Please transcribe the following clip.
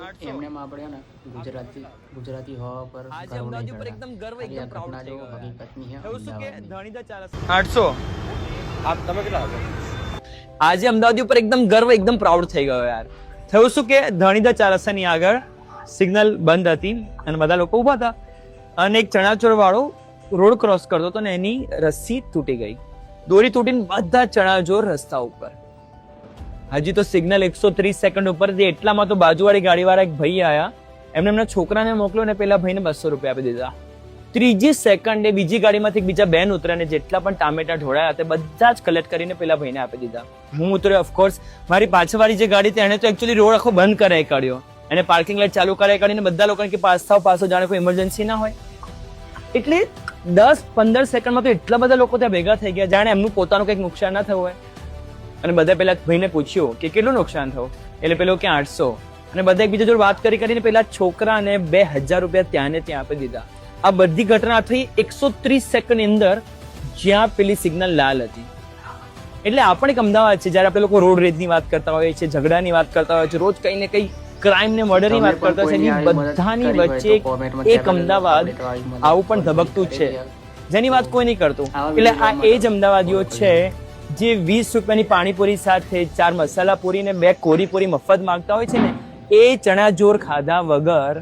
એમને આપણે ને ગુજરાતી હોવા પર ગર્વ નહીં કરતા. એકદમ ગર્વ ખાલી આ એકદમ પ્રાઉડ ઘટના થઈ જો ગયો હકીકતની હે એવું શું કે અમદાવાદની. ધણીધર 800 તમે કેટલા આજે અમદાવાદ ઉપર એકદમ ગર્વ એકદમ પ્રાઉડ થઈ ગયો યાર. થયું શું કે ધણીધર 4 રસ્તાની આગળ સિગ્નલ બંધ હતી અને બધા લોકો ઊભા હતા અને એક ચણાચોર વાળો રોડ ક્રોસ કરતો હતો ને એની રસ્સી તૂટી ગઈ. દોરી તૂટીને બધા ચણાચોર રસ્તા ઉપર. હજી તો સિગ્નલ 130 સેકન્ડ ઉપર હતી એટલામાં તો બાજુવાળી ગાડીવાળા એક ભાઈ આયા. એમને એમના છોકરાને મોકલ્યો ને પેલા ભાઈને 200 રૂપિયા આપી દીધા. ત્રીજી સેકન્ડે બીજી ગાડીમાંથી એક બીજા બેન ઉતર્યા ને જેટલા પણ ટામેટા ઢોળાયા તે બધા જ કલેક્ટ કરીને પેલા ભાઈને આપી દીધા. હું ઉતર્યો ઓફકોર્સ. મારી પાછળવાળી જે ગાડી હતી એને તો એકચ્યુઅલી રોડ આખો બંધ કરાવી કાઢ્યો અને પાર્કિંગ લાઈટ ચાલુ કરાવી કાઢીને બધા લોકોને કે પાસો જાણે કોઈ ઇમરજન્સી ના હોય. એટલે 10-15 સેકન્ડમાં તો એટલા બધા લોકો ત્યાં ભેગા થઈ ગયા જાણે એમનું પોતાનું કંઈક નુકસાન ના થયું હોય. અને બધા પેલા ભાઈને પૂછ્યું કે કેટલું નુકસાન થયું, એટલે પેલો કે 800. અને બધા એકબીજા જોડે વાત કરીને પેલા છોકરાને 2000 રૂપિયા ત્યાં ને ત્યાં આપી દીધા. આ બધી ઘટના થઈ 130 સેકન્ડ અંદર જ્યાં પેલી સિગ્નલ લાલ હતી. એટલે આ પણ એક અમદાવાદ છે. જયારે આપણે લોકો રોડ રેજની વાત કરતા હોઈએ છીએ, ઝઘડાની વાત કરતા હોઈએ છીએ, રોજ કઈ ને કઈ ક્રાઇમ ને મર્ડરની વાત કરતા હોઈએ છીએ, બધાની વચ્ચે એક અમદાવાદ આવું પણ ધબકતું છે જેની વાત કોઈ નહીં કરતું. એટલે આ એ જ અમદાવાદીઓ છે જે 20 રૂપિયાની પાણીપુરી સાથે 4 મસાલા પૂરી ને 2 કોરી પૂરી મફત માંગતા હોય છે ને એ ચણા જોર ખાધા વગર